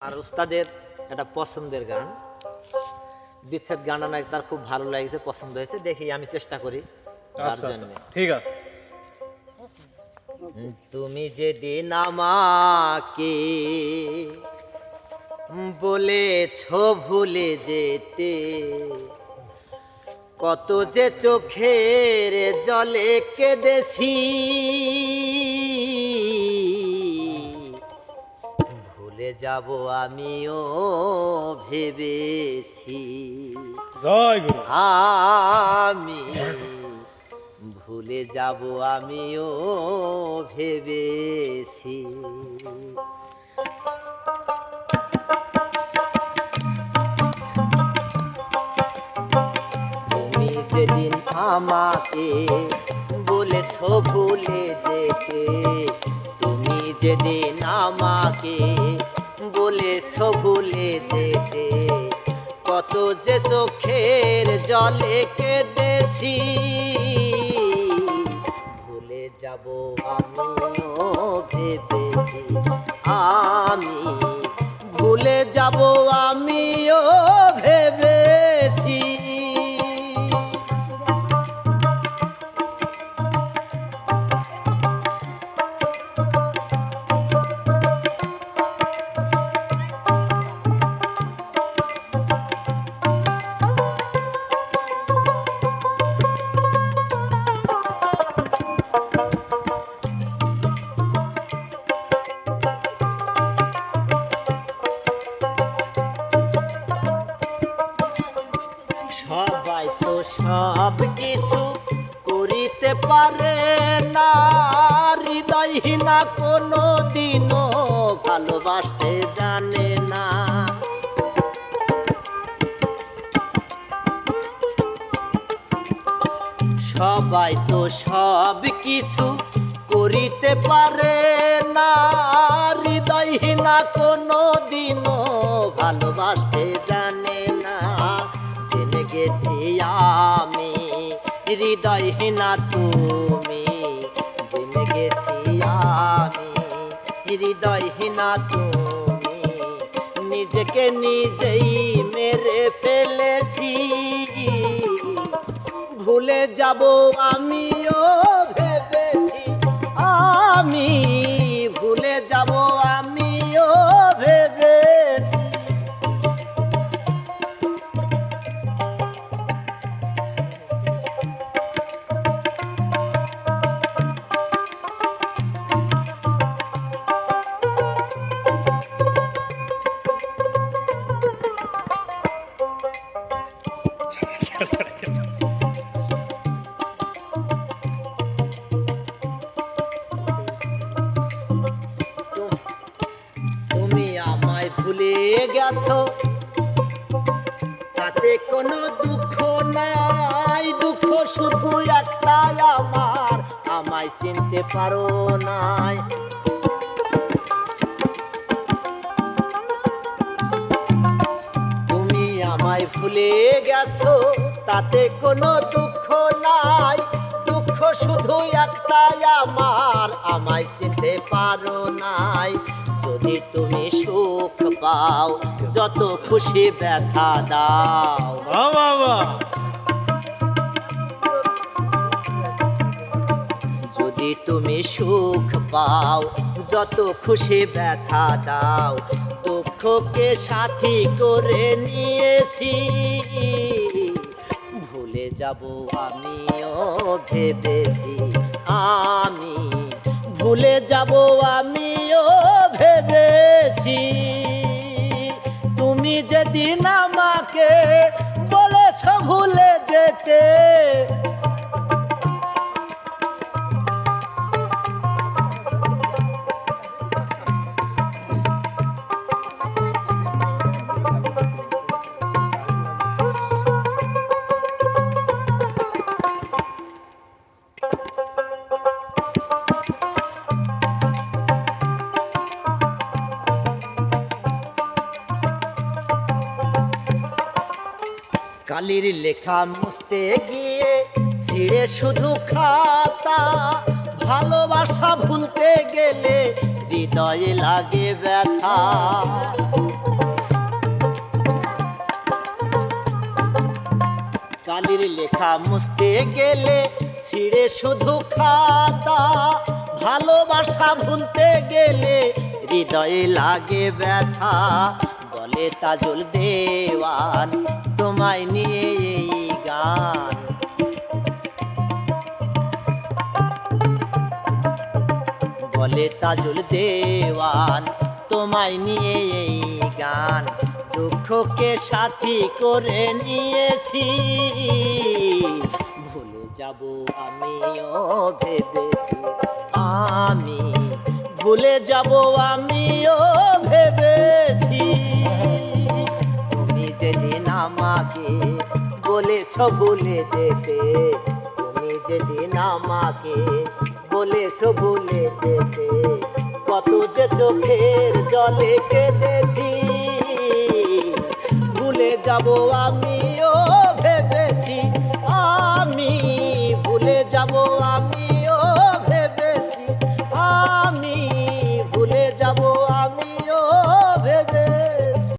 আর উস্তাদের একটা পছন্দের গান বিচ্ছেদ গানটা নাকি তার খুব ভালো লাগছে, পছন্দ হয়েছে, দেখি আমি চেষ্টা করি তার জন্য। ঠিক আছে। তুমি যেদিন আমাকে বলেছ ভুলে যেতে, কত যে চোখের জলে কেঁদেছি, ভুলে যাব আমিও ভেবেছি। জয় গুরু। আমি ভুলে যাব আমিও ভেবেছি। তুমি যেদিন আমাকে বলেছ ভুলে যেতে, তুমি যেদিন আমাকে বলেছ ভুলে যেতে, কত যে চোখের জলে কেঁদেছি, ভুলে যাব আমিও ভেবেছি। আমি ভুলে যাব আমিও ভেবেছি। সবাই তো সব কিছু করিতে পারে না, হৃদয়হীনা কোনো দিনও ভালোবাসতে জানে না। সবাই তো সব কিছু করিতে পারে না, হৃদয়হীনা কোনো দিনও ভালোবাসতে জানে না। জেনে গেছি আমি হৃদয়হীনা তুমি, জেনে গেছি আমি হৃদয়হীনা তুমি, নিজেকে নিজেই মেরে ফেলেছি, ভুলে যাব আমিও ভেবেছি। আমি ভুলে যাব আমিও ভেবেছি। তুমি আমায় ভুলে গেছো, তাতে কোনো দুঃখ নাই, দুঃখ শুধু একটাই আমার, আমায় চিনতে পারো নাই। তুমি আমায় ভুলে গেছো, তাতে কোনো দুঃখ নাই, দুঃখ শুধু একটাই আমার, আমায় চিনতে পারো নাই। যদি তুমি সুখ পাও, যত খুশি ব্যথা দাও, বাবা যদি তুমি সুখ পাও, যত খুশি ব্যথা দাও, দুঃখকে সাথী করে নিয়েছি, ভুলে যাব আমিও ভেবেছি। আমি ভুলে যাব আমিও ভেবেছি। তুমি যেদিন আমাকে বলেছ ভুলে যেতে, কালির লেখা মুছতে গিয়ে ছিঁড়ে শুধু খাতা, ভালোবাসা ভুলতে গেলে হৃদয়ে লাগে ব্যথা। ডায়েরির লেখা মুছতে গেলে ছিঁড়ে শুধু খাতা, ভালোবাসা ভুলতে গেলে হৃদয়ে লাগে ব্যথা। বলে তাজুল দেওয়ান তোমায় নিয়ে এই গান। বলে তাজুল দেওয়ান তোমায় নিয়ে এই গান। দুঃখকে সাথী করে নিয়েছি, ভুলে যাব আমিও ভেবেছি। আমি ভুলে যাব আমিও ভেবেছি। তুমি যেদিন আমাকে বলেছ ভুলে যেতে, তুমি যেদিন আমাকে বলেছ ভুলে যেতে, কত যে চোখের জলে কেঁদেছি। ভুলে যাব আমিও ভেবেছি, আমি ভুলে যাব আমি